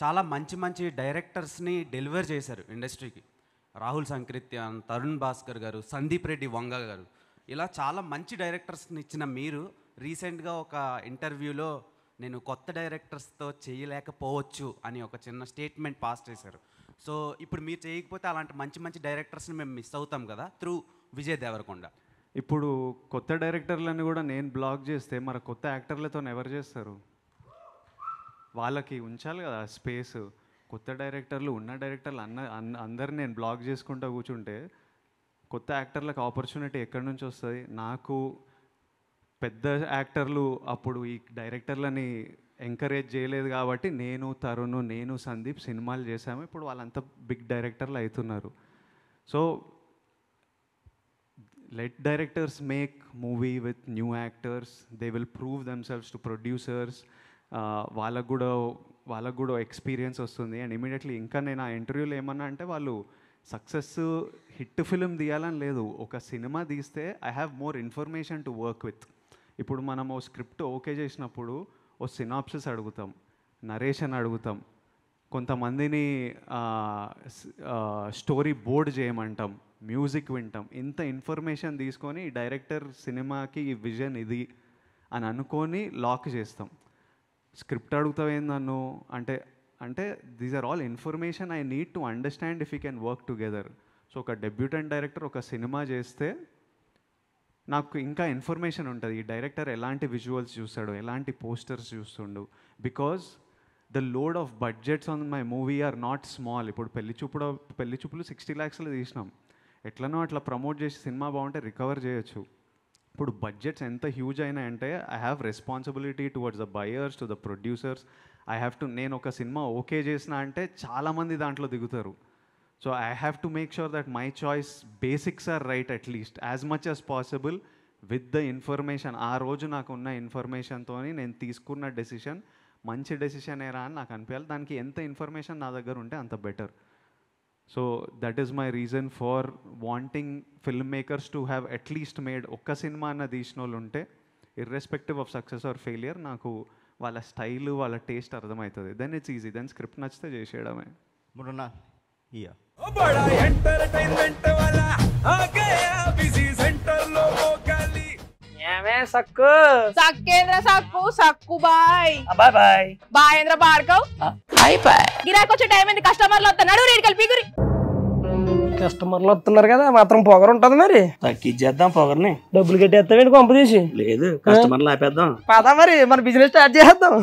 చాలా మంచి మంచి డైరెక్టర్స్ని డెలివర్ చేశారు ఇండస్ట్రీకి. రాహుల్ సంకృత్యాన్, తరుణ్ భాస్కర్ గారు, సందీప్ రెడ్డి వంగ గారు, ఇలా చాలా మంచి డైరెక్టర్స్ని ఇచ్చిన మీరు రీసెంట్గా ఒక ఇంటర్వ్యూలో నేను కొత్త డైరెక్టర్స్తో చేయలేకపోవచ్చు అని ఒక చిన్న స్టేట్మెంట్ పాస్ చేశారు. సో ఇప్పుడు మీరు చేయకపోతే అలాంటి మంచి మంచి డైరెక్టర్స్ని మేము మిస్ అవుతాం కదా త్రూ విజయ్ దేవరకొండ. ఇప్పుడు కొత్త డైరెక్టర్లను కూడా నేను బ్లాక్ చేస్తే మరి కొత్త యాక్టర్లతో ఎవరు చేస్తారు? వాళ్ళకి ఉంచాలి కదా స్పేస్. కొత్త డైరెక్టర్లు ఉన్న డైరెక్టర్లు అందరిని నేను బ్లాక్ చేసుకుంటూ కూర్చుంటే కొత్త యాక్టర్లకు ఆపర్చునిటీ ఎక్కడి నుంచి వస్తుంది? నాకు పెద్ద యాక్టర్లు అప్పుడు ఈ డైరెక్టర్లని ఎంకరేజ్ చేయలేదు కాబట్టి నేను, తరుణ్, నేను, సందీప్ సినిమాలు చేశాము. ఇప్పుడు వాళ్ళంతా బిగ్ డైరెక్టర్లు అవుతున్నారు. So let directors make movie with new actors. They will prove themselves to producers. వాళ్ళకు కూడా ఎక్స్పీరియన్స్ వస్తుంది. అండ్ ఇమీడియట్లీ ఇంకా నేను ఆ ఇంటర్వ్యూలో ఏమన్నా అంటే వాళ్ళు సక్సెస్ హిట్ ఫిలిం తీయాలని లేదు, ఒక సినిమా తీస్తే I have more information to work with. ఇప్పుడు మనం ఓ స్క్రిప్ట్ ఓకే చేసినప్పుడు ఓ సినాప్సిస్ అడుగుతాం, నరేషన్ అడుగుతాం, కొంతమందిని స్టోరీ బోర్డ్ చేయమంటాం, మ్యూజిక్ వింటాం. ఇంత ఇన్ఫర్మేషన్ తీసుకొని డైరెక్టర్ సినిమాకి ఈ విజన్ ఇది అని అనుకొని లాక్ చేస్తాం. స్క్రిప్ట్ అడుగుతావు ఏందన్ను అంటే these are all information I need to understand if you can work together. So ఒక డెబ్యూటెంట్ డైరెక్టర్ ఒక సినిమా చేస్తే నాకు ఇంకా ఇన్ఫర్మేషన్ ఉంటుంది, ఈ డైరెక్టర్ ఎలాంటి విజువల్స్ చూస్తాడు, ఎలాంటి పోస్టర్స్ చూస్తుండు. Because the load of budgets on my movie are not small. ఇప్పుడు పెళ్లి చూపులు 60 lakhsలో తీసినాం. ఎట్లనో అట్లా ప్రమోట్ చేసి సినిమా బాగుంటే రికవర్ చేయొచ్చు. ఇప్పుడు బడ్జెట్స్ ఎంత హ్యూజ్ అయినాయంటే I have responsibility towards the buyers, to the producers. I have to, నేను ఒక సినిమా ఓకే చేసిన అంటే చాలామంది దాంట్లో దిగుతారు. So I have to make sure that my choice basics are right at least as much as possible with the information. ఆ రోజు నాకు ఉన్న ఇన్ఫర్మేషన్తో నేను తీసుకున్న డెసిషన్ మంచి డెసిషన్ ఏరా అని నాకు అనిపించాలి. దానికి ఎంత ఇన్ఫర్మేషన్ నా దగ్గర ఉంటే అంత better. So that is my reason for wanting film makers to have at least made ఒక్క సినిమా అన్న తీసిన వాళ్ళు ఉంటే irrespective of success or failure నాకు వాళ్ళ స్టైల్, వాళ్ళ టేస్ట్ అర్థమవుతుంది. Then it's easy, then script నచ్చితే చేసేయడమే. సక్కు బాయ్ బాయ్ బాయేంద్ర భార్గవ్ గిరాకి వచ్చే టైం ఏంది? కస్టమర్లు వస్తున్నాడు, రేడికల్ పిగురి కస్టమర్లు వస్తున్నారు కదా, మాత్రం పొగరు ఉంటది. మరి తగ్గిచ్చేద్దాం పొగర్ని. డబ్బులు కట్టేస్తామేంటి కొంప తీసి? లేదు, కస్టమర్లు ఆపేద్దాం. పదా మరి మన బిజినెస్ స్టార్ట్ చేద్దాం.